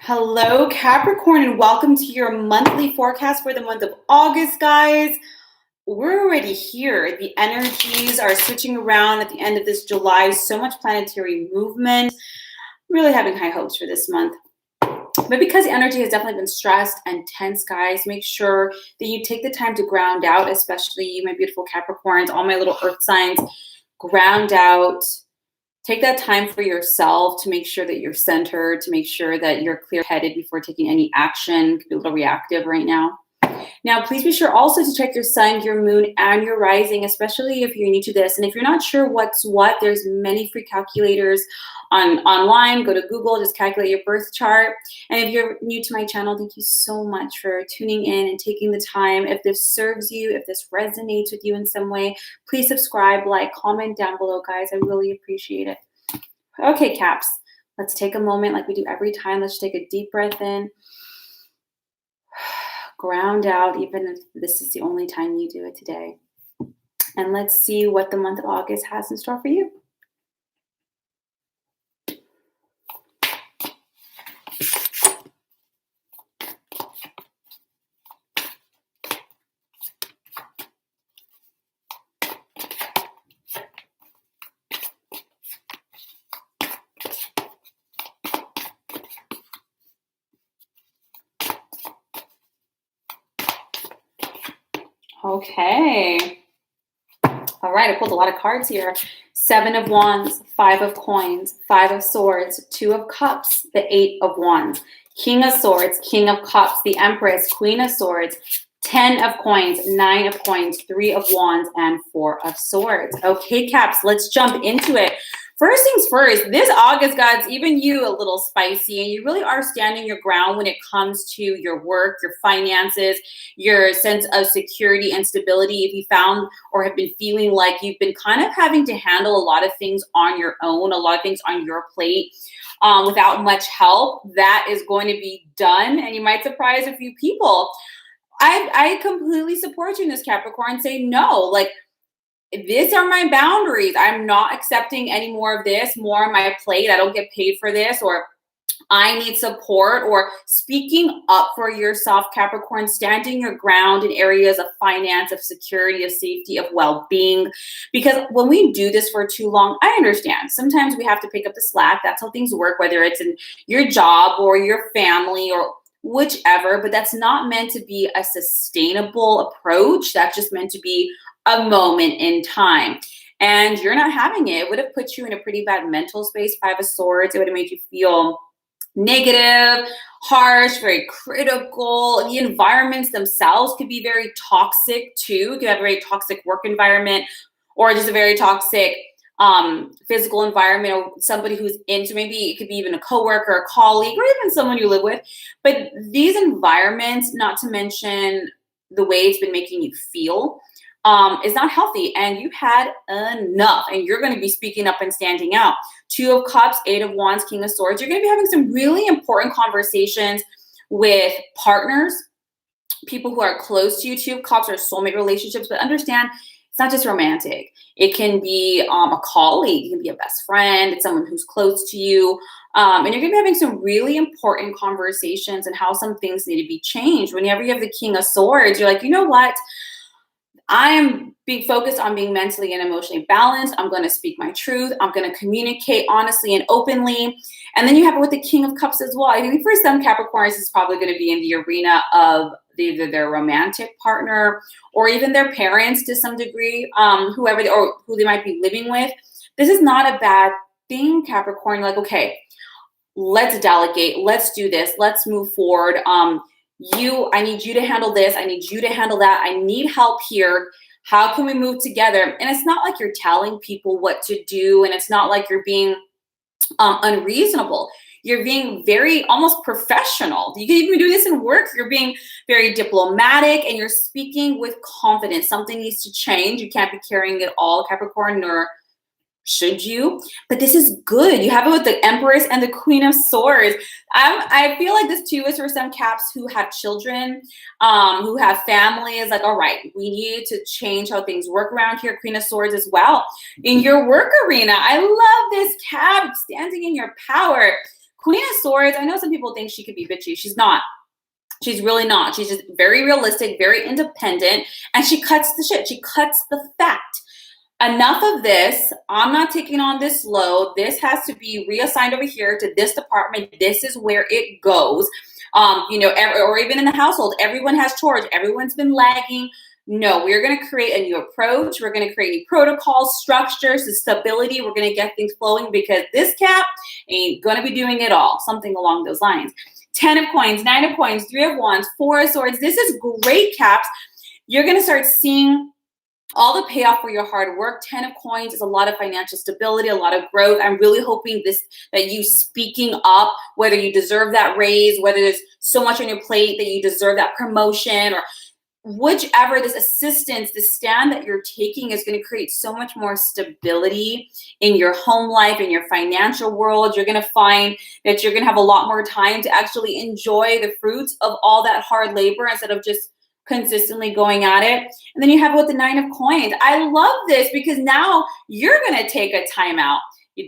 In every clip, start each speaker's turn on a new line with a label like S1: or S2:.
S1: Hello, Capricorn, and welcome to your monthly forecast for the month of August, guys. We're already here. The energies are switching around at the end of this July. So much planetary movement. Really having high hopes for this month. But because the energy has definitely been stressed and tense, guys, make sure that you take the time to ground out, especially you, my beautiful Capricorns, all my little earth signs. Ground out. Take that time for yourself to make sure that you're centered, to make sure that you're clear-headed before taking any action. Could be a little reactive right now. Now, please be sure also to check your sun, your moon, and your rising, especially if you're new to this. And if you're not sure what's what, there's many free calculators online. Go to Google, just calculate your birth chart. And if you're new to my channel, thank you so much for tuning in and taking the time. If this serves you, if this resonates with you in some way, please subscribe, like, comment down below, guys. I really appreciate it. Okay, Caps, let's take a moment like we do every time. Let's take a deep breath in. Ground out, even if this is the only time you do it today. And let's see what the month of August has in store for you. Okay. All right, I pulled a lot of cards here. 7 of Wands, 5 of Coins, 5 of Swords, 2 of Cups, the 8 of Wands, King of Swords, King of Cups, the Empress, Queen of Swords, 10 of Coins, 9 of Coins, 3 of Wands, and 4 of Swords. Okay, Caps, let's jump into it. First things first, this August, guys, even you a little spicy, and you really are standing your ground when it comes to your work, your finances, your sense of security and stability. If you found or have been feeling like you've been kind of having to handle a lot of things on your own, a lot of things on your plate without much help, that is going to be done, and you might surprise a few people. I completely support you in this, Capricorn. Say no, like, these are my boundaries. I'm not accepting any more of this, more on my plate. I don't get paid for this, or I need support, or speaking up for yourself, Capricorn, standing your ground in areas of finance, of security, of safety, of well-being. Because when we do this for too long, I understand. Sometimes we have to pick up the slack. That's how things work, whether it's in your job or your family or whichever, but that's not meant to be a sustainable approach. That's just meant to be a moment in time. And you're not having it. It would have put you in a pretty bad mental space. 5 of Swords. It would have made you feel negative, harsh, very critical. The environments themselves could be very toxic too. You could have a very toxic work environment, or just a very toxic physical environment, or somebody who's into, maybe it could be even a coworker, a colleague, or even someone you live with. But these environments, not to mention the way it's been making you feel, is not healthy, and you've had enough, and you're going to be speaking up and standing out. 2 of Cups, 8 of Wands, King of Swords. You're going to be having some really important conversations with partners, people who are close to you. 2 of Cups are soulmate relationships, but understand it's not just romantic. It can be a colleague, it can be a best friend, it's someone who's close to you. And you're going to be having some really important conversations and how some things need to be changed. Whenever you have the King of Swords, you're like, you know what? I'm being focused on being mentally and emotionally balanced. I'm going to speak my truth. I'm going to communicate honestly and openly. And then you have it with the King of Cups as well. I think for some Capricorns, it's probably going to be in the arena of either their romantic partner or even their parents to some degree, whoever or who they might be living with. This is not a bad thing, Capricorn. Like, okay, let's delegate. Let's do this. Let's move forward. I need you to handle this. I need you to handle that. I need help here. How can we move together? And it's not like you're telling people what to do, and it's not like you're being unreasonable. You're being very almost professional. You can even do this in work. You're being very diplomatic, and you're speaking with confidence. Something needs to change. You can't be carrying it all, Capricorn, nor should you, but this is good. You have it with the Empress and the Queen of Swords. I feel like this too is for some Caps who have children, who have families. Like, all right, we need to change how things work around here. Queen of Swords as well. In your work arena, I love this Cap, standing in your power. Queen of Swords, I know some people think she could be bitchy. She's not. She's really not. She's just very realistic, very independent, and she cuts the shit. She cuts the fat. Enough of this. I'm not taking on this load. This has to be reassigned over here to this department. This is where it goes. Or even in the household, everyone has chores. Everyone's been lagging. No, we're going to create a new approach. We're going to create new protocols, structures, the stability. We're going to get things flowing because this cap ain't going to be doing it all. Something along those lines. 10 of coins, 9 of coins, 3 of wands, 4 of swords. This is great, caps. You're going to start seeing all the payoff for your hard work. 10 of coins is a lot of financial stability, a lot of growth. I'm really hoping that you speaking up, whether you deserve that raise, whether there's so much on your plate that you deserve that promotion, or whichever, this assistance, the stand that you're taking is going to create so much more stability in your home life, in your financial world. You're going to find that you're going to have a lot more time to actually enjoy the fruits of all that hard labor instead of just consistently going at it. And then you have with the 9 of coins. I love this because now you're going to take a timeout.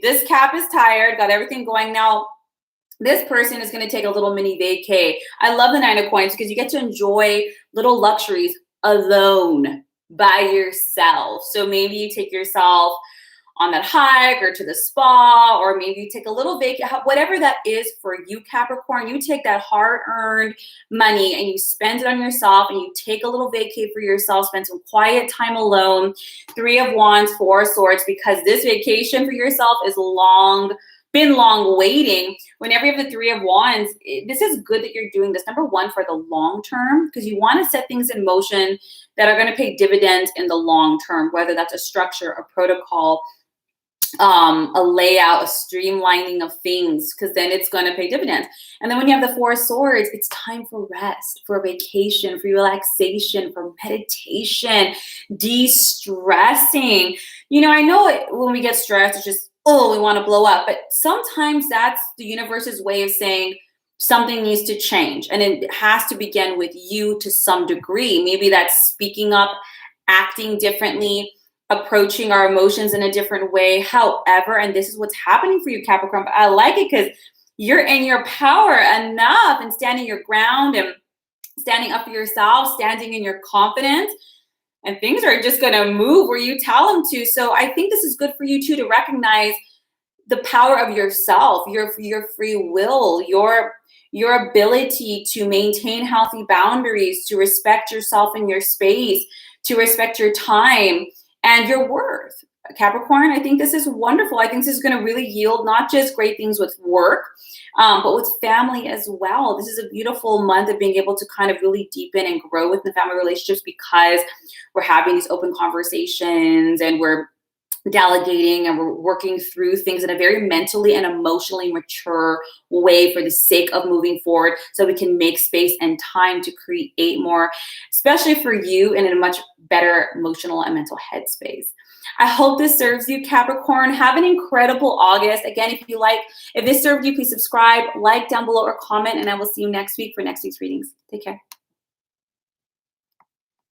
S1: This cap is tired, got everything going. Now this person is going to take a little mini vacay. I love the 9 of coins because you get to enjoy little luxuries alone by yourself. So maybe you take yourself on that hike or to the spa, or maybe you take a little vacay, whatever that is for you, Capricorn. You take that hard-earned money and you spend it on yourself, and you take a little vacay for yourself, spend some quiet time alone. 3 of wands, 4 of swords, because this vacation for yourself is been long waiting. Whenever you have the 3 of wands, this is good that you're doing this. Number one, for the long term, because you want to set things in motion that are going to pay dividends in the long term, whether that's a structure, a protocol, a layout, a streamlining of things, because then it's going to pay dividends. And then when you have the 4 of swords, it's time for rest, for vacation, for relaxation, for meditation, de-stressing. I know when we get stressed, it's just, we want to blow up. But sometimes that's the universe's way of saying something needs to change. And it has to begin with you to some degree. Maybe that's speaking up, acting differently, approaching our emotions in a different way. However, and this is what's happening for you, Capricorn, but I like it because you're in your power enough and standing your ground and standing up for yourself, standing in your confidence, and things are just going to move where you tell them to. So I think this is good for you too, to recognize the power of yourself, your free will, your ability to maintain healthy boundaries, to respect yourself and your space, to respect your time and your worth. Capricorn, I think this is wonderful. I think this is going to really yield not just great things with work, but with family as well. This is a beautiful month of being able to kind of really deepen and grow with the family relationships, because we're having these open conversations and we're delegating and we're working through things in a very mentally and emotionally mature way for the sake of moving forward, so we can make space and time to create more, especially for you, and in a much better emotional and mental headspace. I hope this serves you, Capricorn. Have an incredible August. Again, if this served you, please subscribe, like down below, or comment, and I will see you next week for next week's readings. Take care.